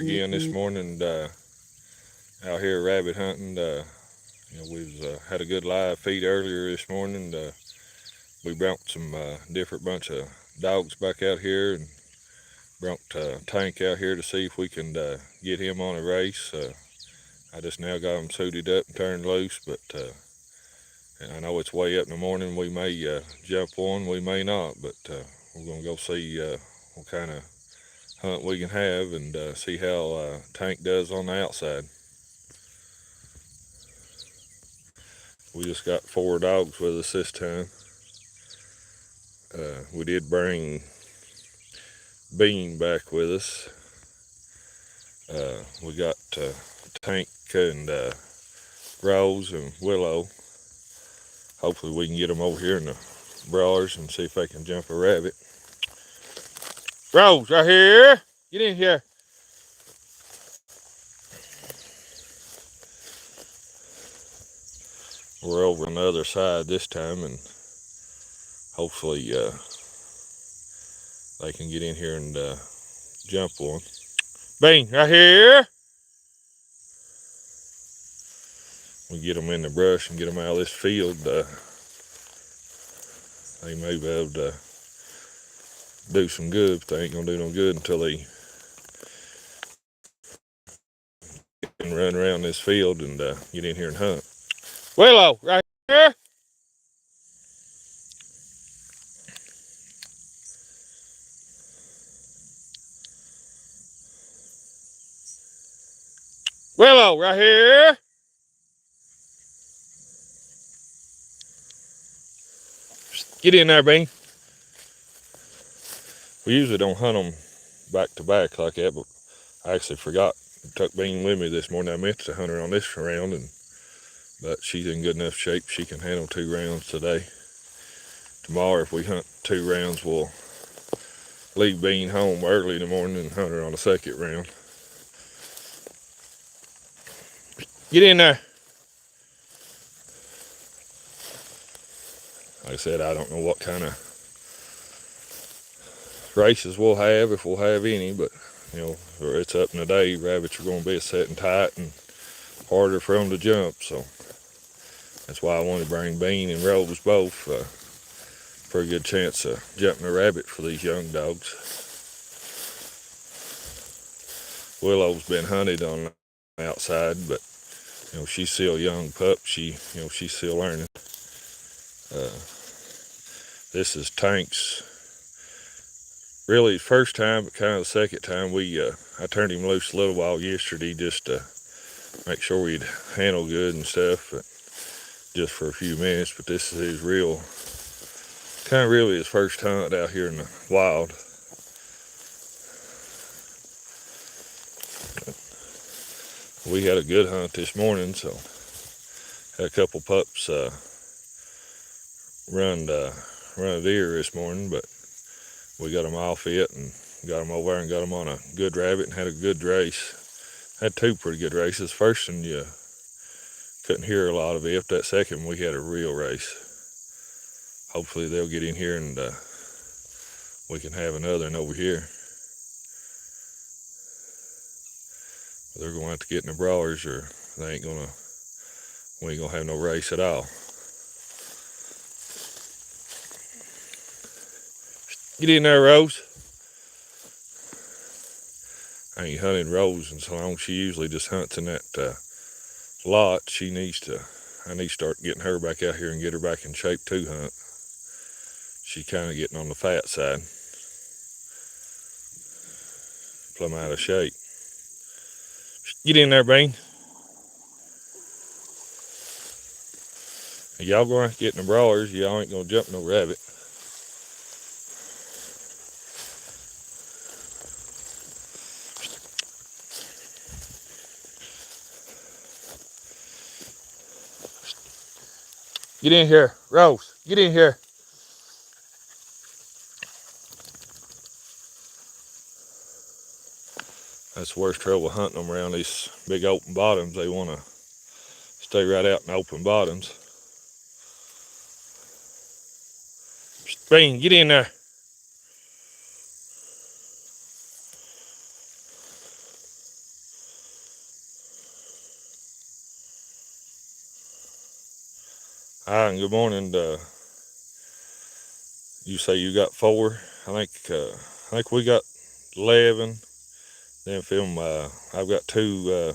Again this morning, out here rabbit hunting. We've had a good live feed earlier this morning. We brought some different bunch of dogs back out here and brought Tank out here to see if we can get him on a race. I just now got him suited up and turned loose, but and I know it's way up in the morning. We may jump one, we may not, but we're gonna go see what kind of hunt we can have and see how Tank does on the outside. We just got 4 dogs with us this time. We did bring Bean back with us. We got Tank and Rose and Willow. Hopefully we can get them over here in the brawlers and see if they can jump a rabbit. Rose, right here. Get in here. We're over on the other side this time, and hopefully they can get in here and jump one. Bean, right here. We get them in the brush and get them out of this field. They may be able to do some good, but they ain't gonna do no good until they can run around this field and get in here and hunt. Willow, right here. Willow, right here. Get in there, Bean. We usually don't hunt them back to back like that, but I actually forgot. Took Bean with me this morning. I meant to hunt her on this round, but she's in good enough shape she can handle 2 rounds today. Tomorrow, if we hunt 2 rounds, we'll leave Bean home early in the morning and hunt her on the second round. Get in there. Like I said, I don't know what kind of races we'll have, if we'll have any, but it's up in the day. Rabbits are going to be setting tight and harder for them to jump, so that's why I want to bring Bean and Rose both. For a good chance of jumping a rabbit for these young dogs. Willow's been hunted on the outside, but she's still a young pup. She's still learning. This is Tank's really first time, but kind of the second time. I turned him loose a little while yesterday just to make sure he'd handle good and stuff, but just for a few minutes. But this is his really his first hunt out here in the wild. We had a good hunt this morning, so had a couple pups run a deer this morning, but we got them all fit and got them over there and got them on a good rabbit and had a good race. Had 2 pretty good races. First one you couldn't hear a lot of it. That second we had a real race. Hopefully they'll get in here and we can have another one over here. They're going to have to get in the brawlers or we ain't gonna have no race at all. Get in there, Rose. I ain't hunted Rose in so long. She usually just hunts in that lot. I need to start getting her back out here and get her back in shape to hunt. She's kind of getting on the fat side. Plumb out of shape. Get in there, Bean. Y'all going to get in the brawlers. Y'all ain't going to jump no rabbit. Get in here. Rose, get in here. That's the worst trouble hunting them around these big open bottoms. They want to stay right out in the open bottoms. Bean, get in there. Hi, and good morning. You say you got 4? I think we got 11. Then film. I've got 2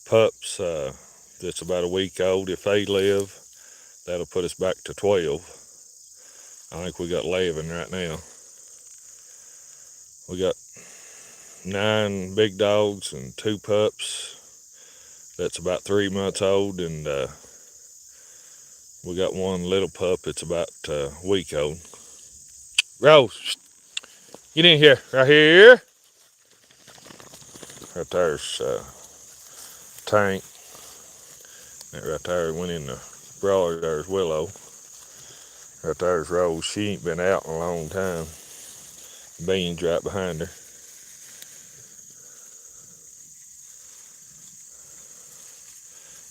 pups that's about a week old. If they live, that'll put us back to 12. I think we got 11 right now. We got 9 big dogs and 2 pups. That's about 3 months old, and we got 1 little pup that's about a week old. Rose, get in here. Right here. Right there's Tank. That right there went in the broiler. There's Willow. Right there's Rose. She ain't been out in a long time. Beans right behind her.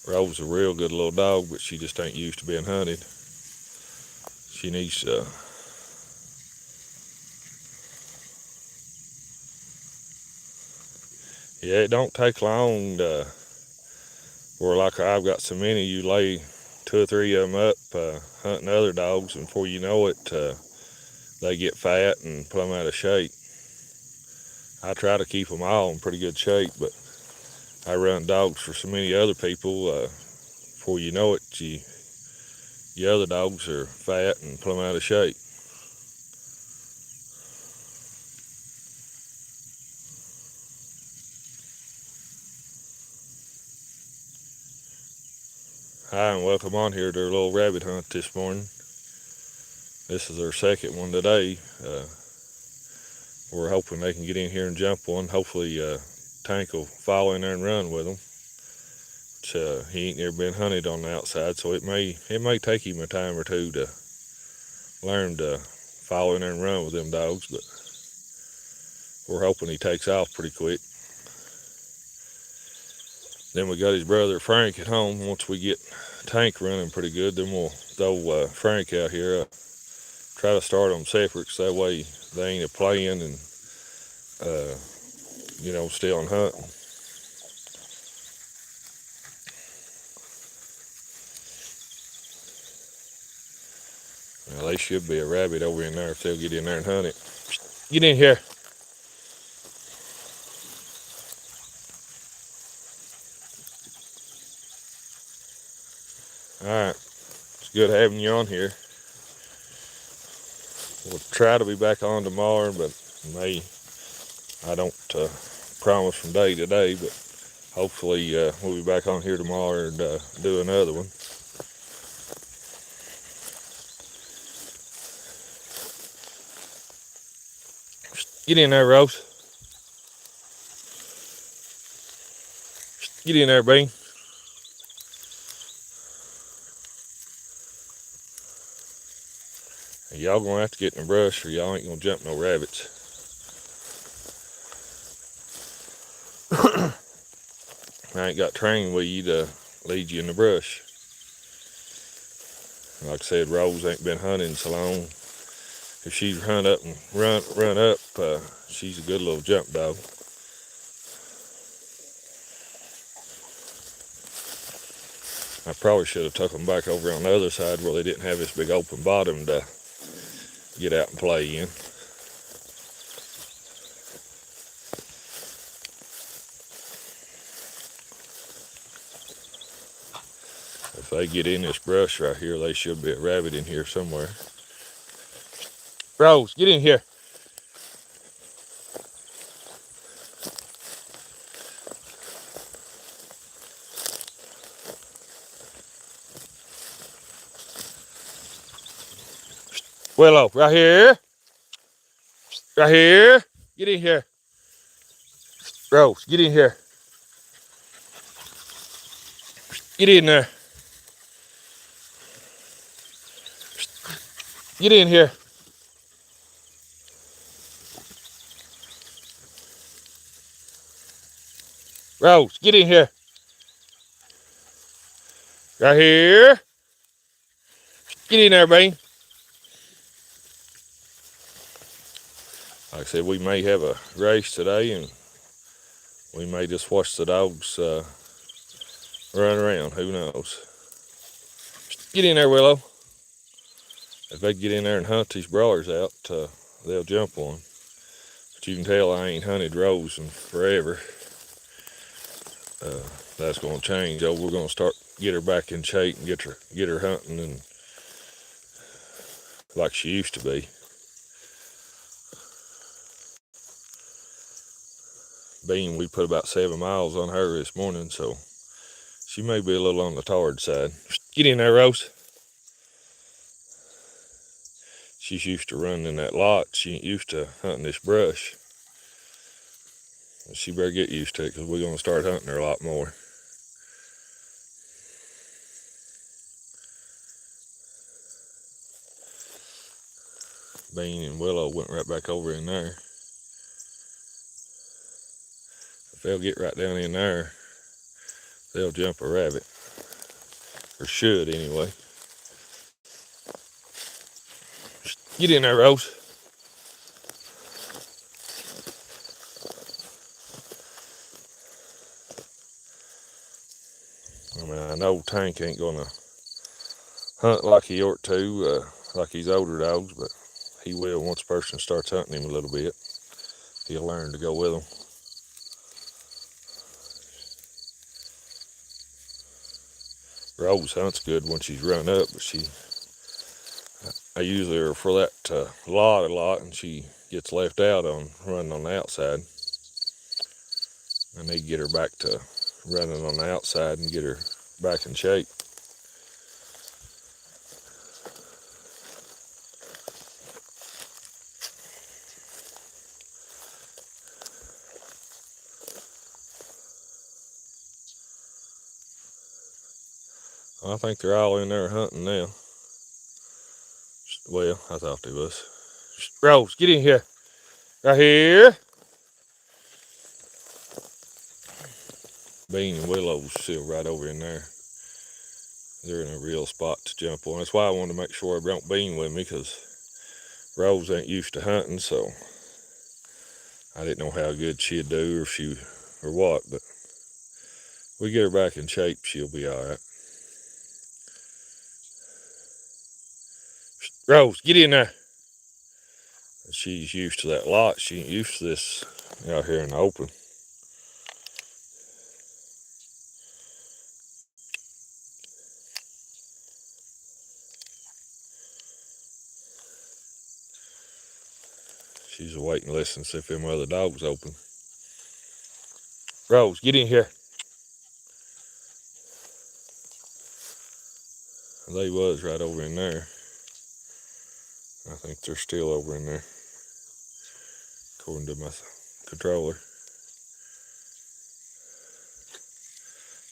Rose is a real good little dog, but she just ain't used to being hunted. She needs yeah, it don't take long to, or like I've got so many, you lay 2 or 3 of them up hunting other dogs, and before you know it, they get fat and plumb out of shape. I try to keep them all in pretty good shape, but I run dogs for so many other people. Before you know it, your other dogs are fat and plumb out of shape. Hi, and welcome on here to our little rabbit hunt this morning. This is our second one today. We're hoping they can get in here and jump one. Hopefully Tank will follow in there and run with them. Which, he ain't never been hunted on the outside, so it may take him a time or two to learn to follow in there and run with them dogs, but we're hoping he takes off pretty quick. Then we got his brother Frank at home. Once we get Tank running pretty good, then we'll throw Frank out here. Try to start them separate, so that way they ain't a playing and still on hunting. Well, they should be a rabbit over in there if they'll get in there and hunt it. Get in here. Alright, it's good having you on here. We'll try to be back on tomorrow, but I don't promise from day to day, but hopefully we'll be back on here tomorrow and do another one. Get in there, Rose. Get in there, Bean. Y'all gonna have to get in the brush or y'all ain't gonna jump no rabbits. I ain't got training weed to lead you in the brush. Like I said, Rose ain't been hunting so long. If she's run up, she's a good little jump dog. I probably should have took them back over on the other side where they didn't have this big open bottom to get out and play in. If they get in this brush right here, they should be a rabbit in here somewhere. Rose, get in here. Willow, right here. Right here. Get in here. Rose, get in here. Get in there. Get in here. Rose, get in here. Right here. Get in there, Bean. Like I said, we may have a race today, and we may just watch the dogs run around. Who knows? Get in there, Willow. If they get in there and hunt these broilers out, they'll jump one. But you can tell I ain't hunted rows in forever. That's going to change. Oh, we're going to start get her back in shape and get her hunting and like she used to be. Bean, we put about 7 miles on her this morning, so she may be a little on the tired side. Get in there, Rose. She's used to running in that lot. She ain't used to hunting this brush. She better get used to it because we're going to start hunting her a lot more. Bean and Willow went right back over in there. If they'll get right down in there, they'll jump a rabbit. Or should, anyway. Get in there, Rose. I mean, I know Tank ain't gonna hunt like he ought to, like these older dogs, but he will once a person starts hunting him a little bit. He'll learn to go with them. Rose hunts good when she's run up, but I usually her for that lot a lot, and she gets left out on running on the outside. I need to get her back to running on the outside and get her back in shape. I think they're all in there hunting now. Well, I thought they was. Rose, get in here. Right here. Bean and Willow's still right over in there. They're in a real spot to jump on. That's why I wanted to make sure I brought Bean with me, because Rose ain't used to hunting, so I didn't know how good she'd do or what, but we get her back in shape, she'll be all right. Rose, get in there. She's used to that lot. She ain't used to this out here in the open. She's waiting to listen, see if them other dogs open. Rose, get in here. They was right over in there. I think they're still over in there, according to my controller.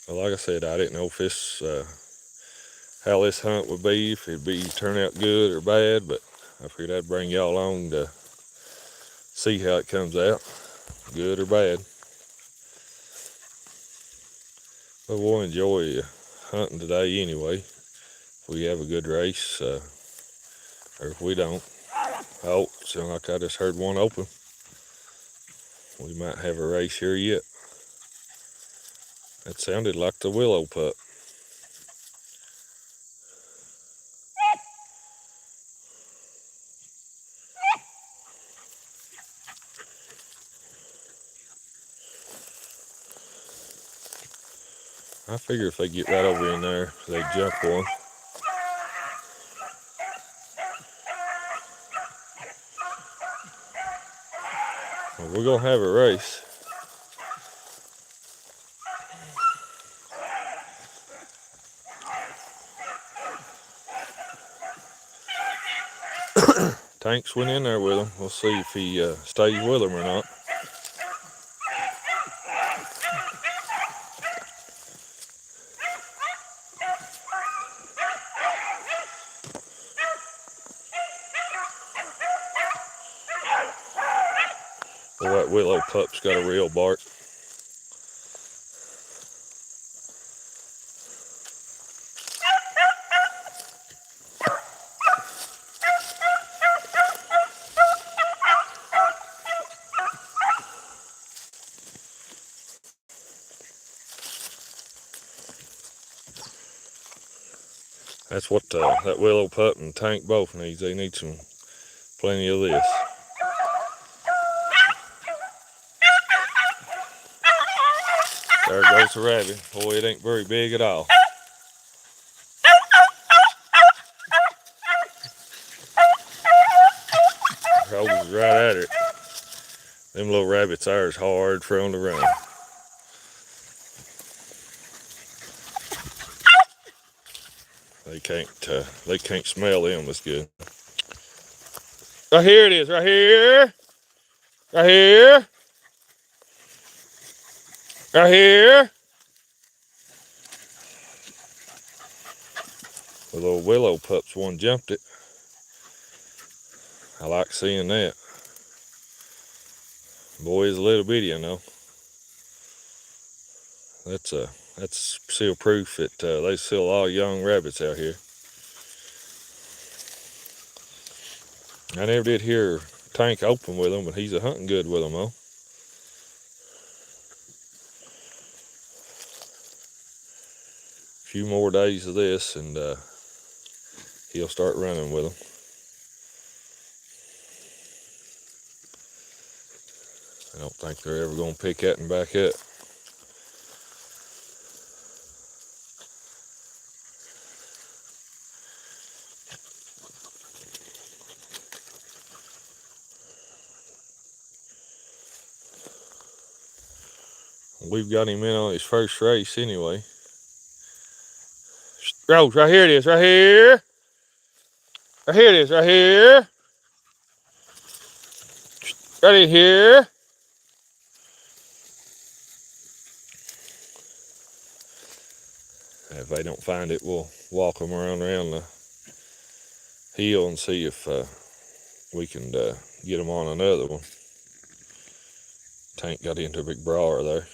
Well, like I said, I didn't know if this, how this hunt would be, if it'd turn out good or bad, but I figured I'd bring y'all along to see how it comes out, good or bad. But we'll enjoy hunting today anyway. If we have a good race, or if we don't. Oh, sounds like I just heard one open. We might have a race here yet. That sounded like the Willow pup. I figure if they get right over in there, they jump one. Well, we're gonna have a race. Tanks went in there with him. We'll see if he stays with them or not. Well, that Willow pup's got a real bark. That's what that willow pup and Tank both needs. They need plenty of this. There goes the rabbit. Boy, it ain't very big at all. Rose is right at it. Them little rabbits there is hard for them to run. They can't smell them as good. Right here it is, right here. Right here. Right here. The little willow pups, one jumped it. I like seeing that. Boy, is a little bitty, I know. That's still proof that there's still a lot of young rabbits out here. I never did hear Tank open with them, but he's a hunting good with them though. A few more days of this and he'll start running with them. I don't think they're ever going to pick at him back up. We've got him in on his first race anyway. Rose, right here it is, right here. Right here it is, right here. Right in here. If they don't find it, we'll walk them around the hill and see if we can get them on another one. Tank got into a big brawler there.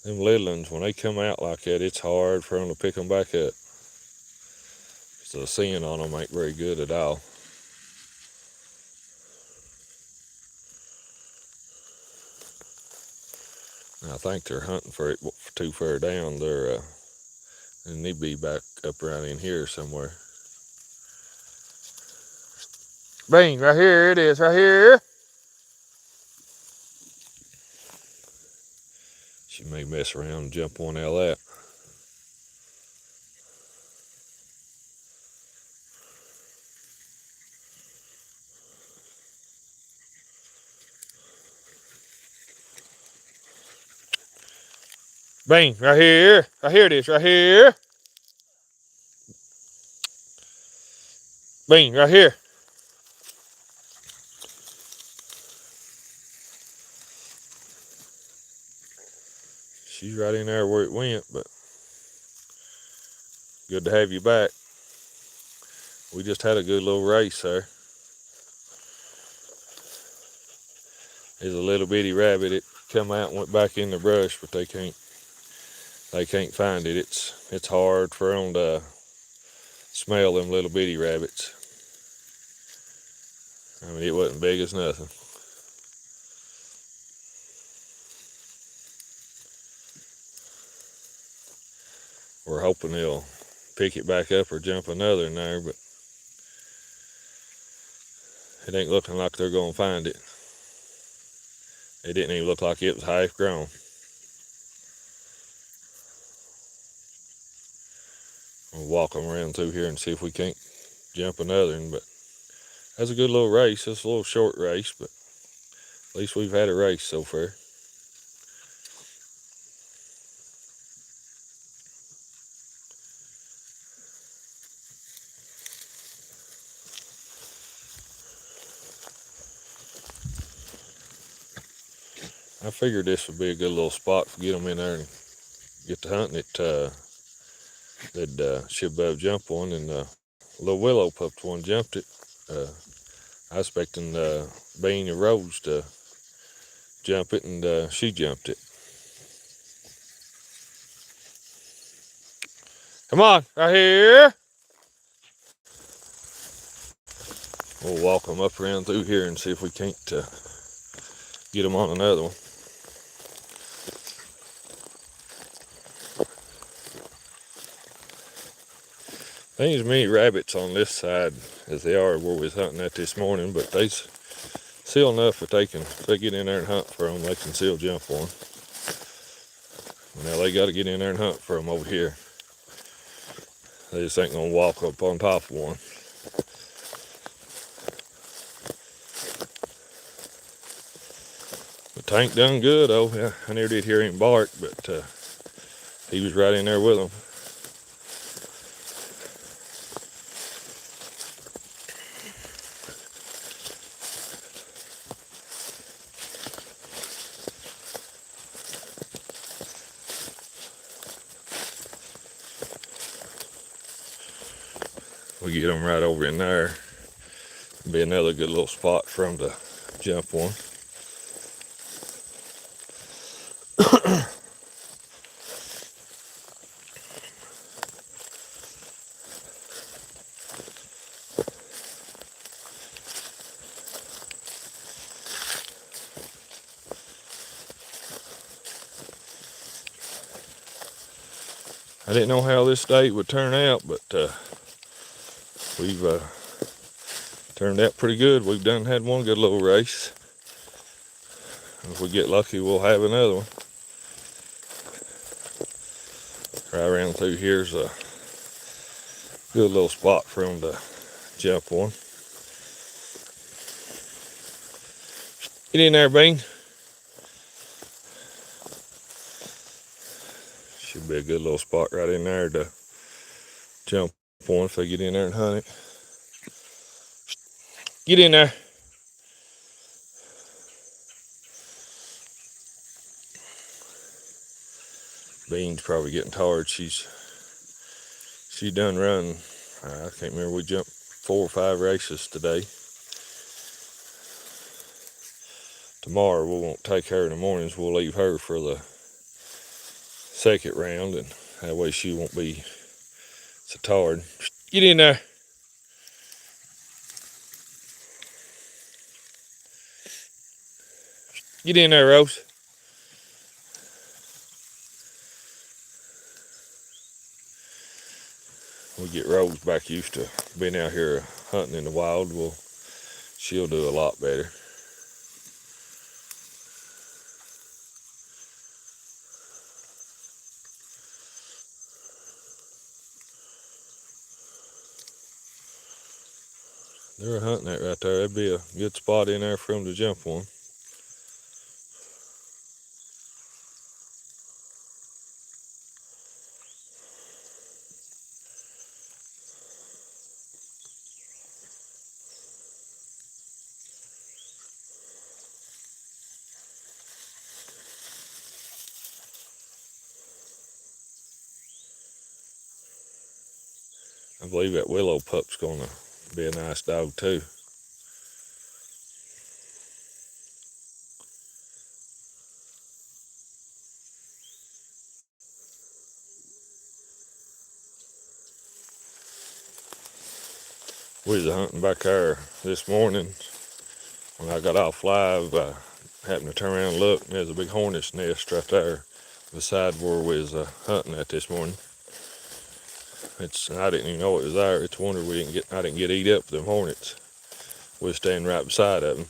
Them little ones, when they come out like that, it's hard for them to pick them back up. So the seeing on them ain't very good at all. And I think they're hunting for it too far down. They need to be back up around in here somewhere. Bang, right here it is, right here. She may mess around and jump one out of that. Bang, right here. Right here it is, right here. Bang, right here. She's right in there where it went, but good to have you back. We just had a good little race there. There's a little bitty rabbit. It come out and went back in the brush, but they can't find it. It's hard for them to smell them little bitty rabbits. I mean, it wasn't big as nothing. We're hoping they'll pick it back up or jump another in there, but it ain't looking like they're gonna find it. It didn't even look like it was half grown. We'll walk them around through here and see if we can't jump another one, but that's a good little race. It's a little short race, but at least we've had a race so far. I figured this would be a good little spot to get them in there and get to hunting it. They'd should be able to jump one, and little willow pup one jumped it. I was expecting Bean and Rose to jump it, and she jumped it. Come on, right here. We'll walk them up around through here and see if we can't get them on another one. There ain't as many rabbits on this side as they are where we was hunting at this morning, but they's still enough that if they get in there and hunt for them, they can still jump on. Now they got to get in there and hunt for them over here. They just ain't gonna walk up on top of one. The Tank done good though. Yeah, I never did hear him bark, but he was right in there with them. We get them right over in there. Be another good little spot for them to jump on. I didn't know how this state would turn out, but we've turned out pretty good. We've had one good little race. If we get lucky, we'll have another one. Right around through here's a good little spot for them to jump on. Get in there, Bean. Should be a good little spot right in there to jump on if they get in there and hunt it. Get in there. Bean's probably getting tired. She done run. I can't remember. We jumped 4 or 5 races today. Tomorrow we won't take her in the mornings. We'll leave her for the second round, and that way she won't be so tired. Get in there. Get in there, Rose. We get Rose back used to being out here hunting in the wild. She'll do a lot better. They're hunting that right there. That'd be a good spot in there for them to jump on. I believe that Willow pup's gonna be a nice dog too. We was hunting back there this morning. When I got off live, I happened to turn around and look, and there's a big hornet's nest right there beside where we was hunting at this morning. I didn't even know it was there. It's a wonder I didn't get eat up with them hornets. We was standing right beside of them.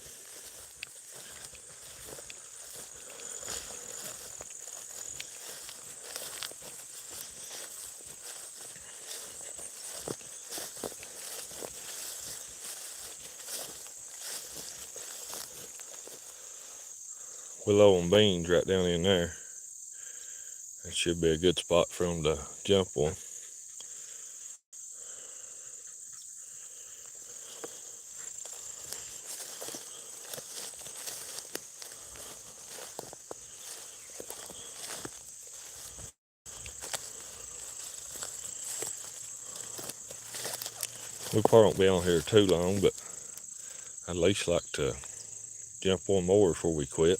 Willow and Beans right down in there. That should be a good spot for them to jump on. We probably won't be on here too long, but I'd at least like to jump one more before we quit.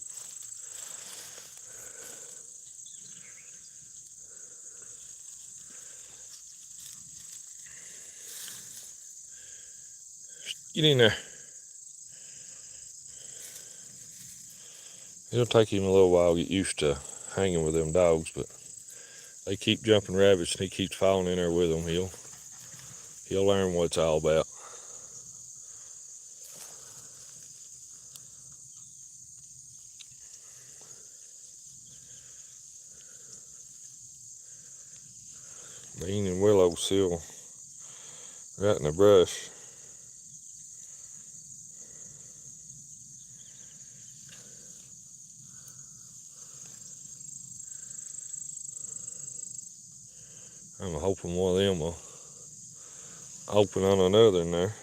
Get in there. It'll take him a little while to get used to hanging with them dogs, but they keep jumping rabbits and he keeps falling in there with them. He'll learn what it's all about. Bean and Willow still right in the brush. I'm hoping one of them will open on another in there.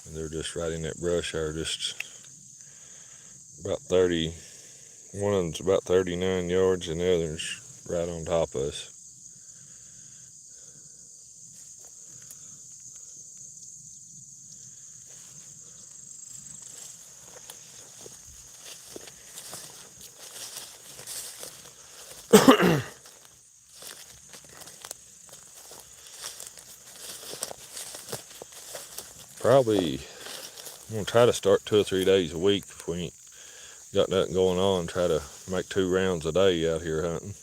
And they're just right in that brush there, just about 30. One of them's about 39 yards and the other's right on top of us. Probably I'm gonna try to start 2 or 3 days a week if we ain't got nothing going on. Try to make 2 rounds a day out here hunting.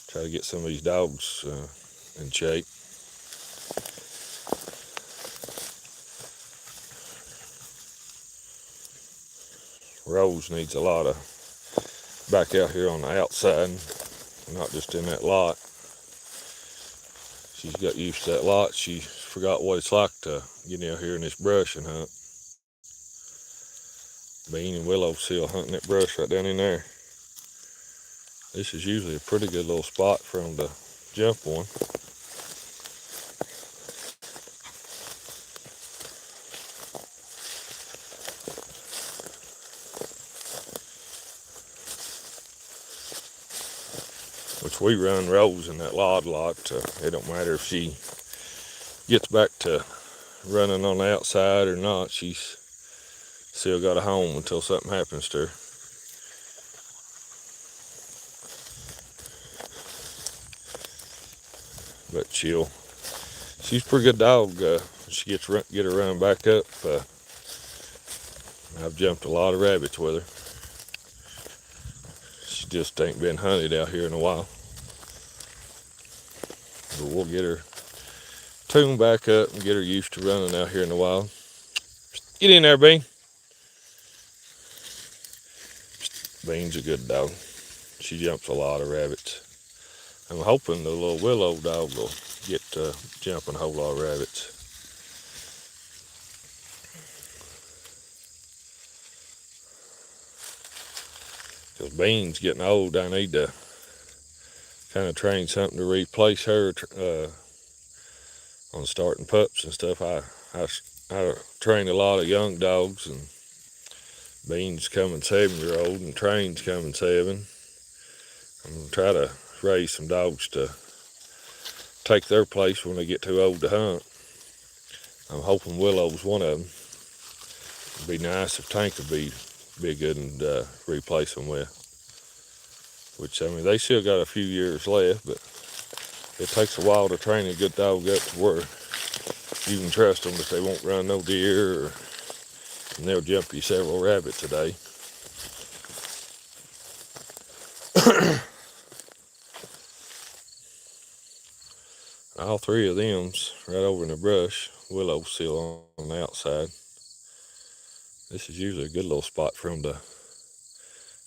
Try to get some of these dogs in shape. Rose needs a lot of back out here on the outside, not just in that lot. She's got used to that lot. She forgot what it's like to get out here in this brush and hunt. Bean and Willow still hunting that brush right down in there. This is usually a pretty good little spot for them to jump one. Which we run Rose in that lot a lot. It don't matter if she gets back to running on the outside or not. She's still got a home until something happens to her. But she's a pretty good dog. She get her running back up. I've jumped a lot of rabbits with her. She just ain't been hunted out here in a while. But we'll get her tuned back up and get her used to running out here in the wild. Get in there, Bean. Bean's a good dog. She jumps a lot of rabbits. I'm hoping the little Willow dog will get jumping a whole lot of rabbits. Because Bean's getting old, I need to kind of train something to replace her on starting pups and stuff. I train a lot of young dogs, and Bean's coming 7-year-old and Train's coming 7. I'm going to try to raise some dogs to take their place when they get too old to hunt. I'm hoping Willow's one of them. It'd be nice if Tank could be good and replace them with. Which, I mean, they still got a few years left, but it takes a while to train a good dog up to where you can trust them that they won't run no deer, and they'll jump you several rabbits a day. All 3 of them's right over in the brush. Willow's still on the outside. This is usually a good little spot for them to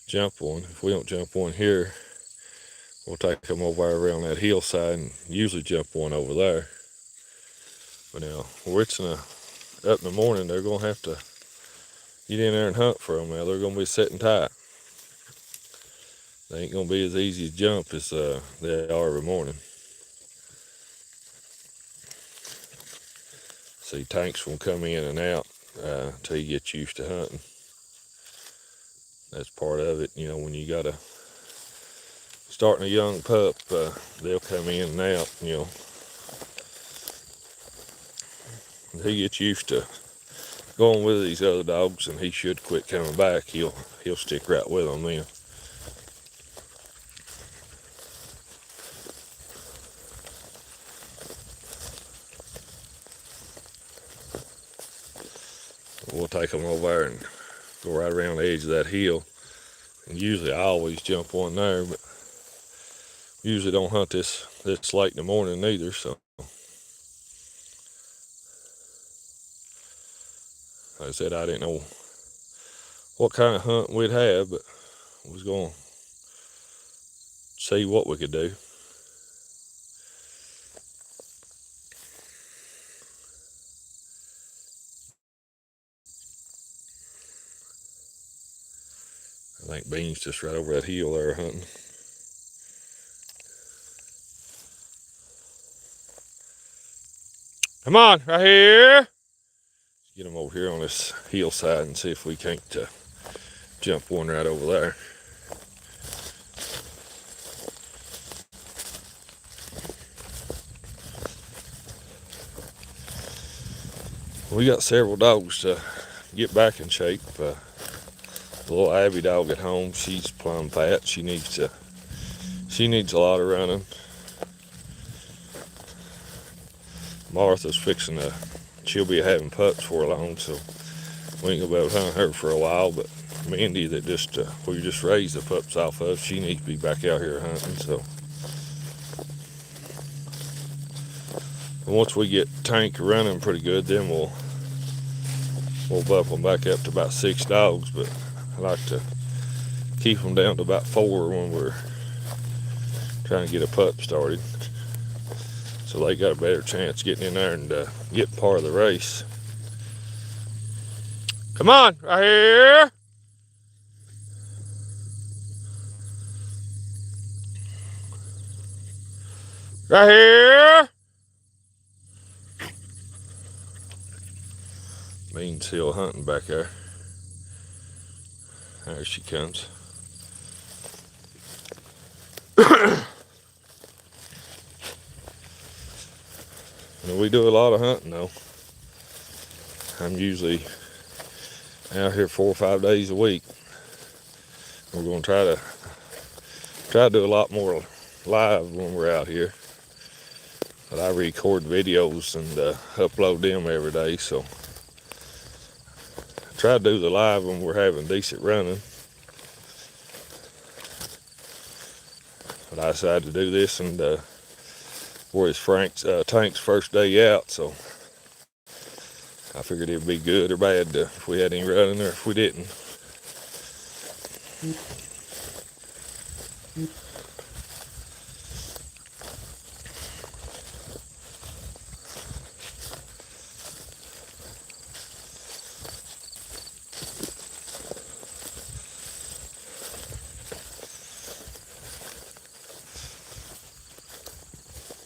jump one. If we don't jump one here, we'll take them over around that hillside and usually jump one over there. But now, where it's up in the morning, they're going to have to get in there and hunt for them. Now, they're going to be sitting tight. They ain't going to be as easy to jump as they are every morning. See, Tanks will come in and out till you get used to hunting. That's part of it, you know, when you got starting a young pup, they'll come in and out, you know. He gets used to going with these other dogs, and he should quit coming back. He'll stick right with them then. take them over there and go right around the edge of that hill. And usually I always jump one there, but usually don't hunt this late in the morning either. So like I said, I didn't know what kind of hunt we'd have, but we was going to see what we could do. I think Bean's just right over that hill there hunting. Come on, right here. Get him over here on this hillside and see if we can't jump one right over there. We got several dogs to get back in shape. The little Abby dog at home, she's plumb fat. She needs a lot of running. Martha's she'll be having pups for long, so we ain't gonna be able to hunt her for a while. But Mindy, that we just raised the pups off of, she needs to be back out here hunting. So once we get Tank running pretty good, then we'll bump them back up to about 6 dogs. But I like to keep them down to about 4 when we're trying to get a pup started, so they got a better chance getting in there and getting part of the race. Come on, right here. Right here. Bean's still hunting back there. There she comes. We do a lot of hunting though. I'm usually out here 4 or 5 days a week. We're going to try to do a lot more live when we're out here. But I record videos and upload them every day, so I try to do the live when we're having decent running. But I decided to do this and for his Tank's first day out, so I figured it'd be good or bad if we had any running or if we didn't.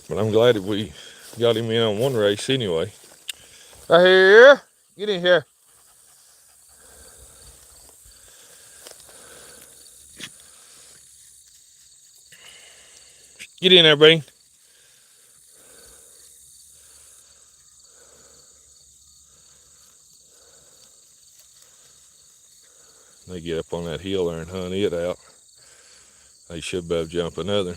But I'm glad that we got him in on one race anyway. Right here. Get in here. Get in there, Bean. They get up on that hill there and hunt it out. They should be able to jump another.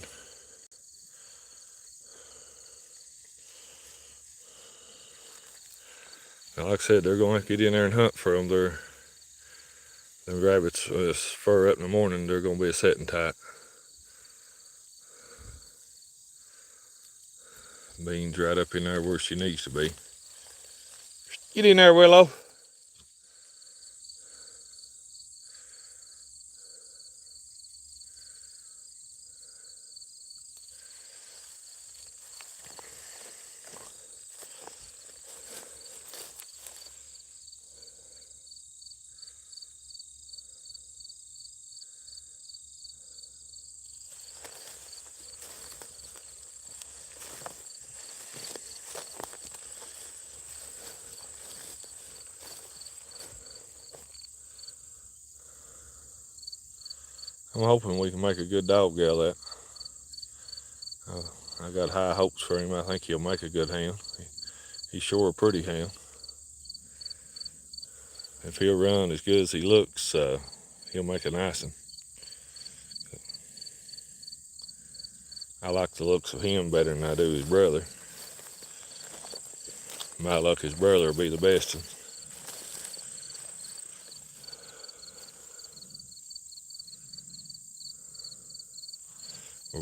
Now, like I said, they're going to have to get in there and hunt for them. Them rabbits, fur up in the morning, they're going to be a setting tight. Bean's right up in there where she needs to be. Get in there, Willow. I'm hoping we can make a good dog out of that. I got high hopes for him. I think he'll make a good hound. He's sure a pretty hound. If he'll run as good as he looks, he'll make a nice one. I like the looks of him better than I do his brother. My luck, his brother will be the best one.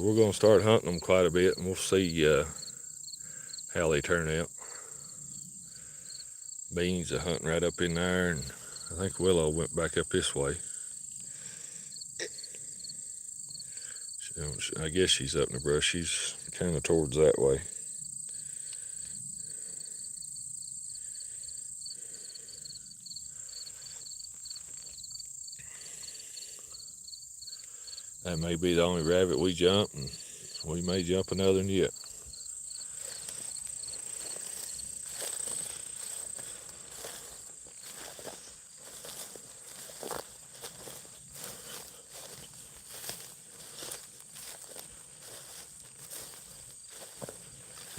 we're going to start hunting them quite a bit, and we'll see how they turn out. Beans are hunting right up in there, and I think Willow went back up this way. I guess she's up in the brush. She's kind of towards that way. That may be the only rabbit we jump, and we may jump another one yet.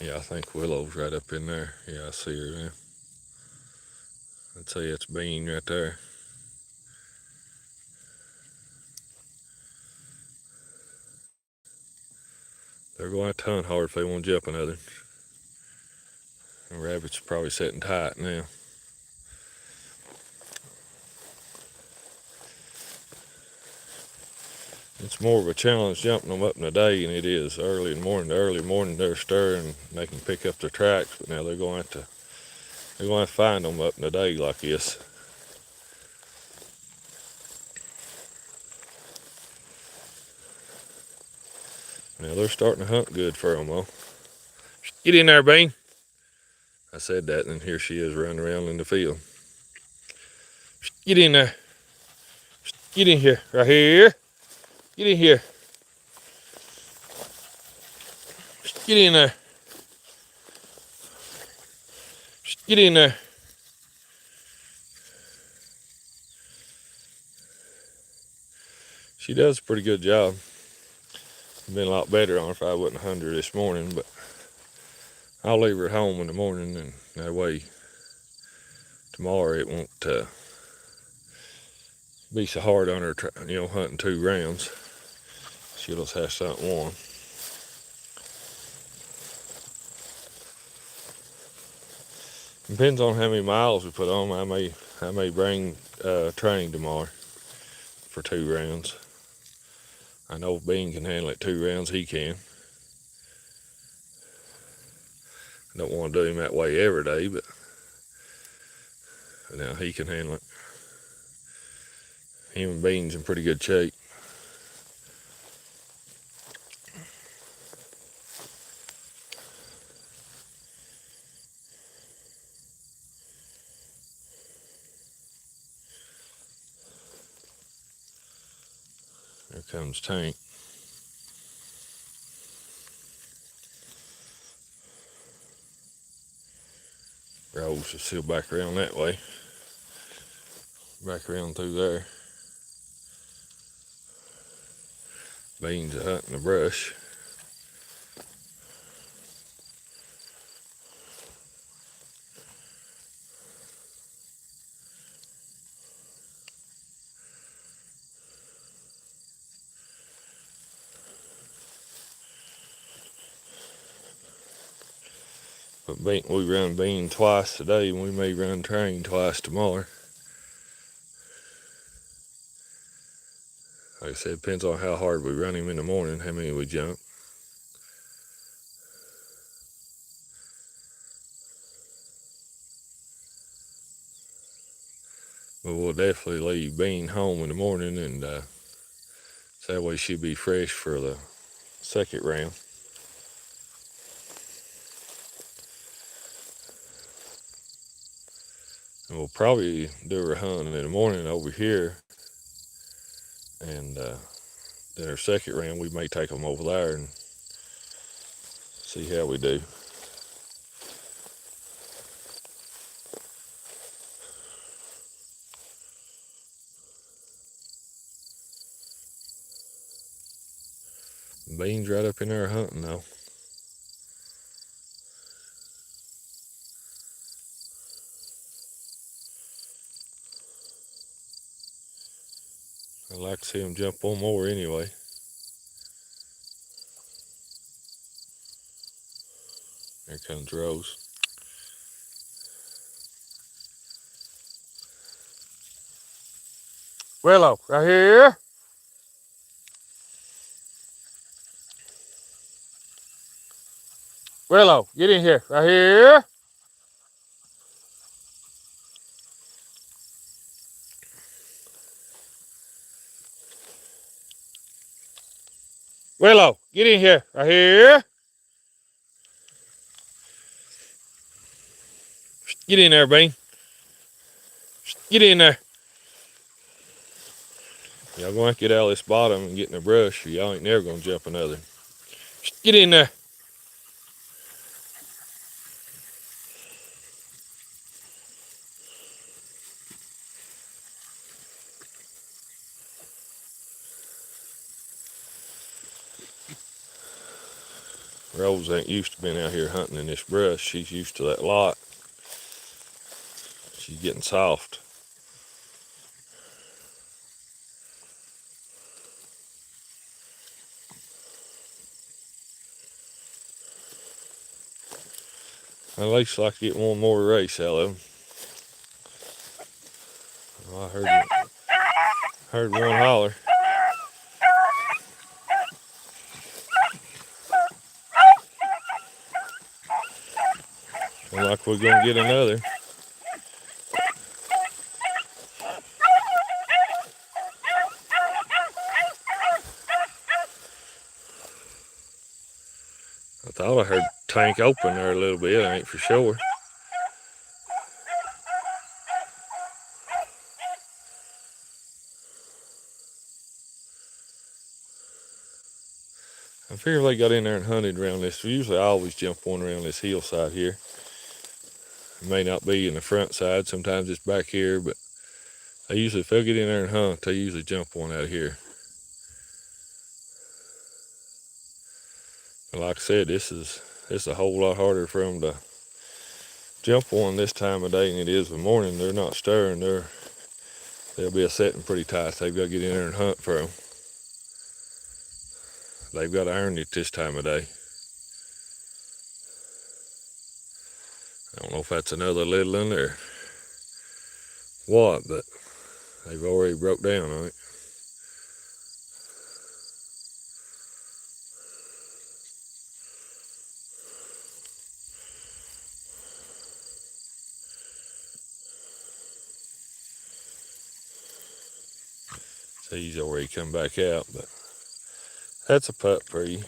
Yeah, I think Willow's right up in there. Yeah, I see her now. I'd say it's Bean right there. They're going to have to hunt hard if they want to jump another. The rabbits are probably sitting tight now. It's more of a challenge jumping them up in the day than it is early in the morning. The early morning they're stirring, they can pick up their tracks, but now they're going to find them up in the day like this. Now they're starting to hunt good for them though. Get in there, Bean. I said that, and here she is running around in the field. Get in there. Get in here, right here. Get in here. Get in there. Get in there. She does a pretty good job. It'd been a lot better on her if I wouldn't hunt her this morning, but I'll leave her at home in the morning, and that way tomorrow it won't be so hard on her, hunting 2 rounds. She'll just have to hunt one. Depends on how many miles we put on. I may bring training tomorrow for 2 rounds. I know Bean can handle it 2 rounds. He can. I don't want to do him that way every day, but now he can handle it. Him and Bean's in pretty good shape. There comes Tank. Rose is still back around that way. Back around through there. Beans are hunting the brush. But we run Bean twice today, and we may run Train twice tomorrow. Like I said, depends on how hard we run him in the morning, how many we jump. But we'll definitely leave Bean home in the morning, and so that way she'll be fresh for the second round. And we'll probably do her hunting in the morning over here, and then our second round we may take them over there and see how we do. Bean's right up in there hunting though. I'd like to see him jump one more anyway. There comes Rose. Willow, right here. Willow, get in here. Right here. Willow, get in here. Right here. Get in there, Bean. Get in there. Y'all gonna have to get out of this bottom and get in the brush, or y'all ain't never gonna jump another. Get in there. Rose ain't used to being out here hunting in this brush. She's used to that lot. She's getting soft. At least like to get one more race out of them. Oh, I heard one holler. And like we're gonna get another. I thought I heard tank open there a little bit. I ain't for sure. I figure if they got in there and hunted around this, usually I always jump one around this hillside here. It may not be in the front side, sometimes it's back here, but they usually, if they'll get in there and hunt, they usually jump one out of here. And like I said, it's a whole lot harder for them to jump one this time of day than it is in the morning. They're not stirring, they'll be a setting pretty tight. They've got to get in there and hunt for them. They've got to earn it this time of day. I don't know if that's another little one or what, but they've already broke down on it. So he's already come back out, but that's a pup for you.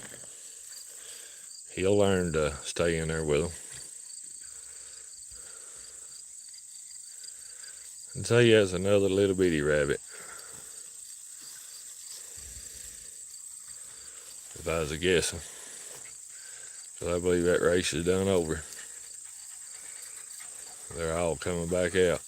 He'll learn to stay in there with them. And so he has another little bitty rabbit. If I was a guessing. So I believe that race is done over. They're all coming back out.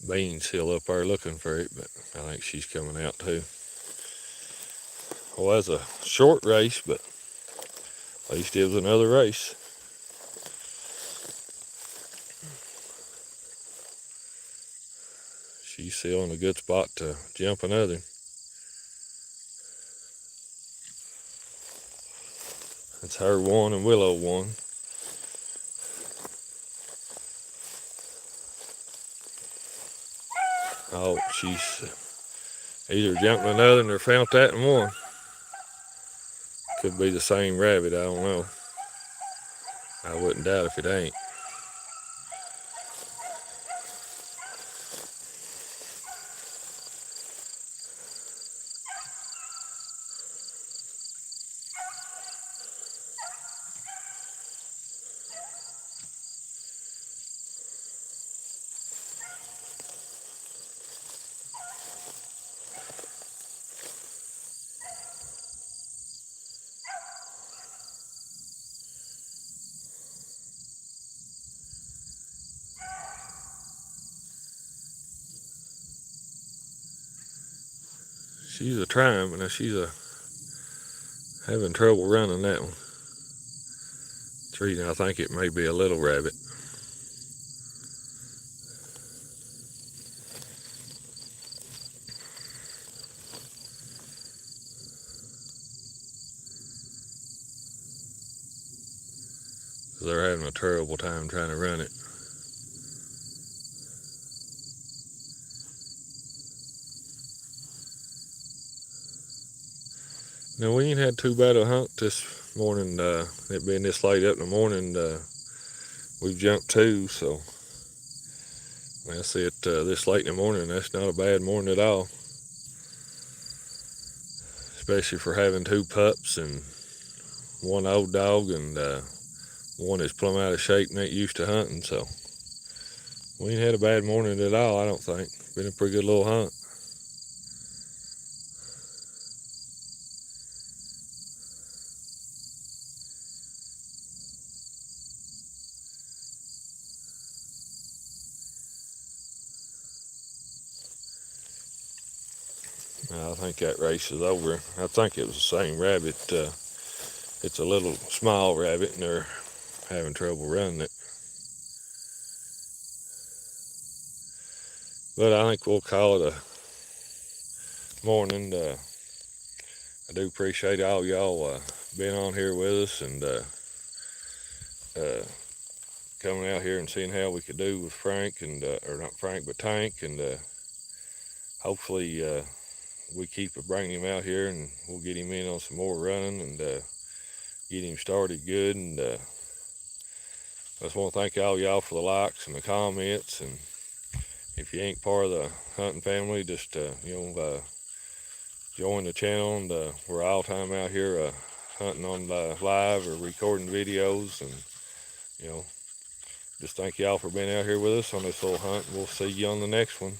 Bean's still up there looking for it, but I think she's coming out too. Well, that's a short race, but at least it was another race. She's still in a good spot to jump another. That's her one and Willow one. Oh, she's either jumped another or found that and one. Could be the same rabbit, I don't know. I wouldn't doubt if it ain't. She's a trying, but now she's having trouble running that one. I think it may be a little rabbit. They're having a terrible time trying to run it. Now we ain't had too bad a hunt this morning. It being this late up in the morning, we've jumped two, so that's it. This late in the morning, that's not a bad morning at all, especially for having two pups and one old dog, and one is plumb out of shape and ain't used to hunting. So we ain't had a bad morning at all, I don't think. Been a pretty good little hunt. I think that race is over. I think it was the same rabbit. It's a little small rabbit, and they're having trouble running it. But I think we'll call it a morning. I do appreciate all y'all being on here with us and uh, coming out here and seeing how we could do with Frank and or not Frank but Tank, and hopefully we keep bringing him out here and we'll get him in on some more running and get him started good. And I just want to thank all y'all for the likes and the comments, and if you ain't part of the hunting family, just join the channel. And we're all time out here hunting on live or recording videos, and just thank y'all for being out here with us on this little hunt. We'll see you on the next one.